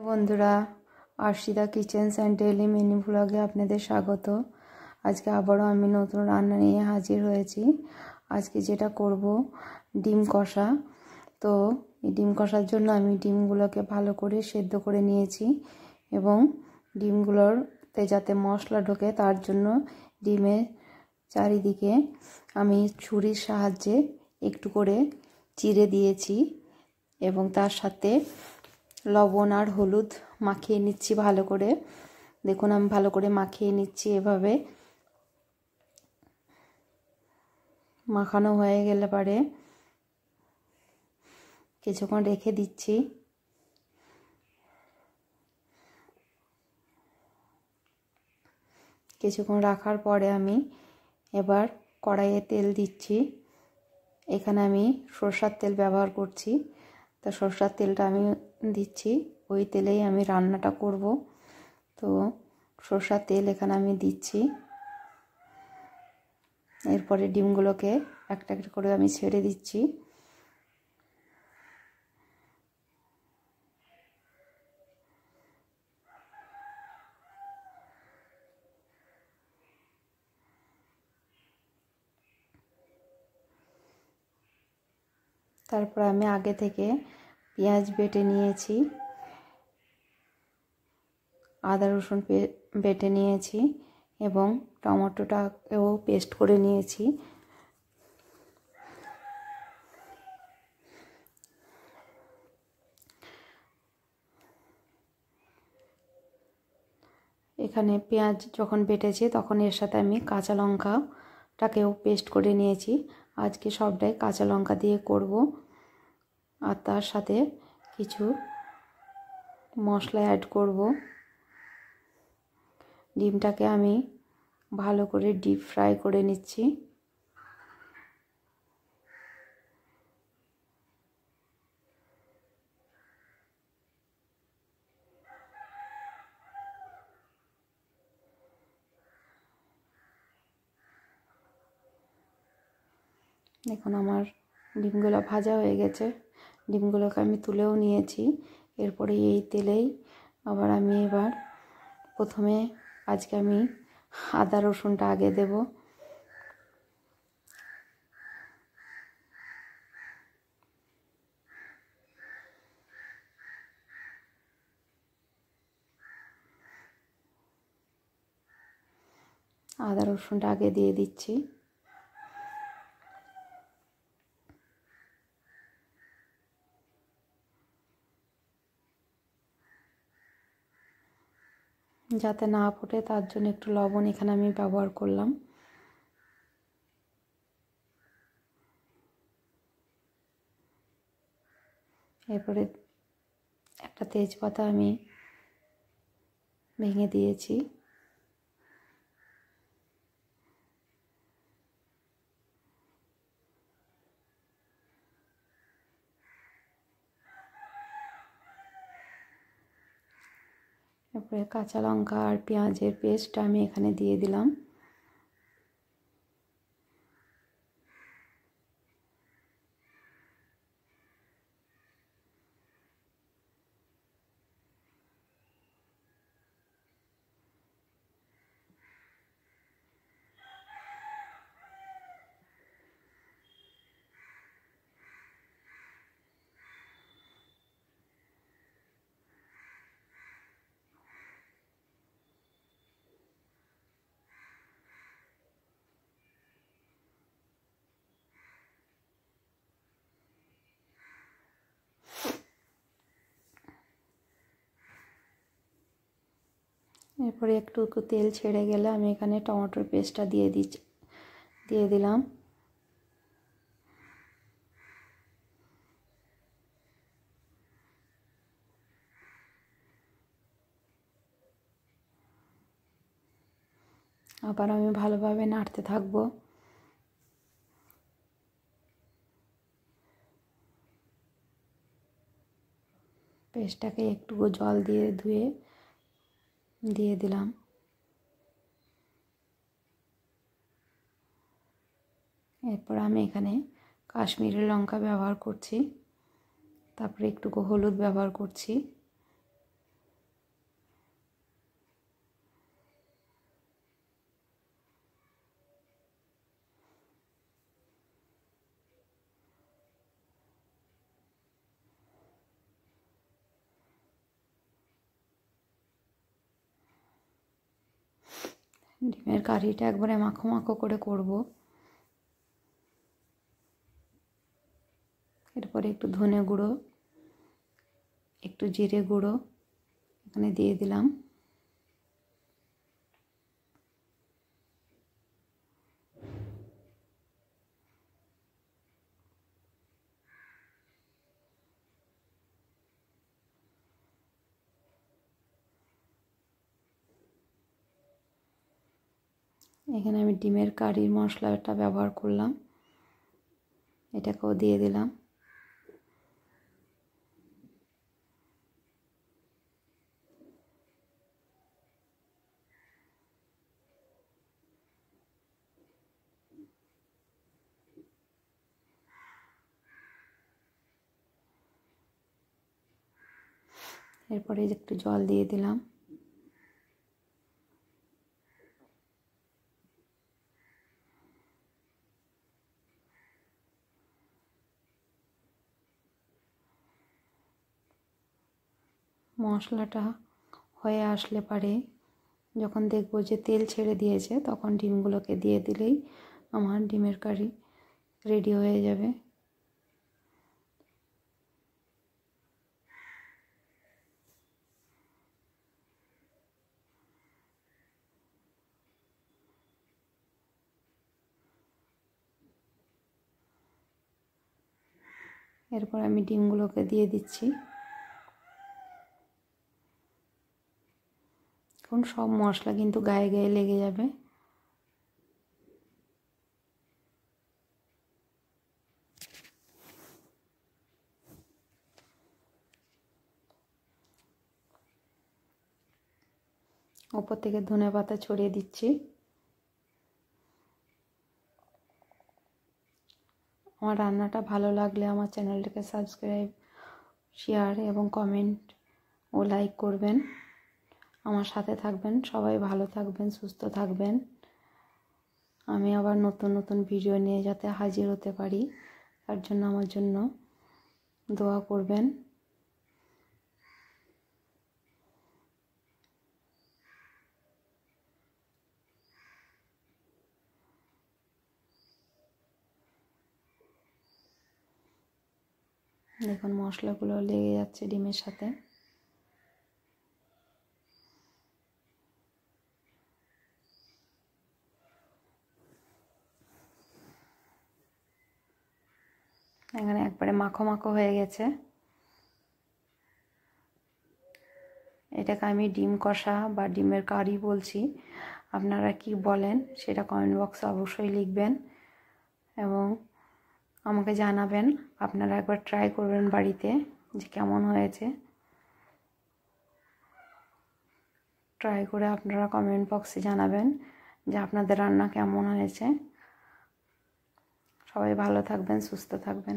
বন্ধুরা, আরশিদা kitchens and daily menu ব্লগে আপনাদের স্বাগত। আজকে আবারও আমি নতুন রান্না নিয়ে হাজির হয়েছি। আজকে যেটা করব ডিম কষা। তো এই ডিম কষার জন্য আমি ডিমগুলোকে ভালো করে সেদ্ধ করে নিয়েছি এবং ডিমগুলোতে যাতে মশলা ঢোকে তার জন্য ডিমের চারিদিকে আমি ছুরির সাহায্যে একটু করে চিড়ে দিয়েছি এবং তার সাথে লবণ আর হলুদ মাখিয়ে নিচ্ছি ভালো করে। দেখুন আমি ভালো করে মাখিয়ে নিচ্ছি। এভাবে মাখানো হয়ে গেলে পরে কিছুক্ষণ রেখে দিচ্ছি। কিছুক্ষণ রাখার পরে আমি এবার কড়াইয়ে তেল দিচ্ছি। এখানে আমি সরষের তেল ব্যবহার করছি। তো সরষের তেলটা আমি দিচ্ছি, ওই তেলেই আমি রান্নাটা করব। তো সরষের তেল এখানে আমি দিচ্ছি। এরপরে ডিমগুলোকে একটা একটা করে আমি ছেড়ে দিচ্ছি। তারপর আমি আগে থেকে পেঁয়াজ বেটে নিয়েছি, আদা রসুন বেটে নিয়েছি এবং টমেটোটাকেও পেস্ট করে নিয়েছি। এখানে পেঁয়াজ যখন বেটেছি তখন এর সাথে আমি কাঁচা লঙ্কাটাকেও পেস্ট করে নিয়েছি। আজকে সবটাই কাঁচা লঙ্কা দিয়ে করব। আর তার সাথে কিছু মশলা অ্যাড করব। ডিমটাকে আমি ভালো করে ডিপ ফ্রাই করে নিচ্ছি। দেখুন আমার ডিমগুলো ভাজা হয়ে গেছে। ডিমগুলোকে আমি তুলেও নিয়েছি। এরপরে এই তেলেই আবার আমি প্রথমে আজকে আমি আদা রসুনটা আগে দেব। আদা রসুনটা আগে দিয়ে দিচ্ছি। যাতে না ফোটে তার জন্য একটু লবণ এখানে আমি ব্যবহার করলাম। এরপরে একটা তেজপাতা আমি ভেঙে দিয়েছি। এরপরে কাঁচা লঙ্কা আর পেঁয়াজের পেস্ট আমি এখানে দিয়ে দিলাম। এরপরে একটু তেল ছেড়ে গেলে আমি এখানে টমেটোর পেস্টটা দিয়ে দিলাম। আবার আমি ভালোভাবে নাড়তে থাকবো। পেস্টটাকে একটু জল দিয়ে ধুয়ে দিয়ে দিলাম। এরপর আমি এখানে কাশ্মীরি লঙ্কা ব্যবহার করছি। তারপরে একটু হলুদ ব্যবহার করছি। ডিমের কারিটা একবারে মাখো মাখো করে করব। এরপরে একটু ধনে গুঁড়ো, একটু জিরে গুঁড়ো এখানে দিয়ে দিলাম। এখানে আমি ডিমের কারির মশলাটা ব্যবহার করলাম, এটাকেও দিয়ে দিলাম। এরপরে একটু জল দিয়ে দিলাম। মশলাটা হয়ে আসলে পারে যখন দেখব যে তেল ছেড়ে দিয়েছে তখন ডিমগুলোকে দিয়ে দিলেই আমার ডিমের কারি রেডি হয়ে যাবে। এরপর আমি ডিমগুলোকে দিয়ে দিচ্ছি। এখন সব মশলা কিন্তু গায়ে গায়ে লেগে যাবে। ওপর থেকে ধনেপাতা ছড়িয়ে দিচ্ছি। আমার রান্নাটা ভালো লাগলে আমার চ্যানেলটাকে সাবস্ক্রাইব, শেয়ার এবং কমেন্ট ও লাইক করবেন। আমার সাথে থাকবেন। সবাই ভালো থাকবেন, সুস্থ থাকবেন। আমি আবার নতুন নতুন ভিডিও নিয়ে যাতে হাজির হতে পারি তার জন্য আমার জন্য দোয়া করবেন। দেখুন মশলাগুলো লেগে যাচ্ছে ডিমের সাথে। এখানে একবারে মাখো মাখো হয়ে গেছে। এটাকে আমি ডিম কষা বা ডিমের কারি বলছি, আপনারা কি বলেন সেটা কমেন্ট বক্সে অবশ্যই লিখবেন এবং আমাকে জানাবেন। আপনারা একবার ট্রাই করবেন বাড়িতে যে কেমন হয়েছে। ট্রাই করে আপনারা কমেন্ট বক্সে জানাবেন যে আপনাদের রান্না কেমন হয়েছে। সবাই ভালো থাকবেন, সুস্থ থাকবেন।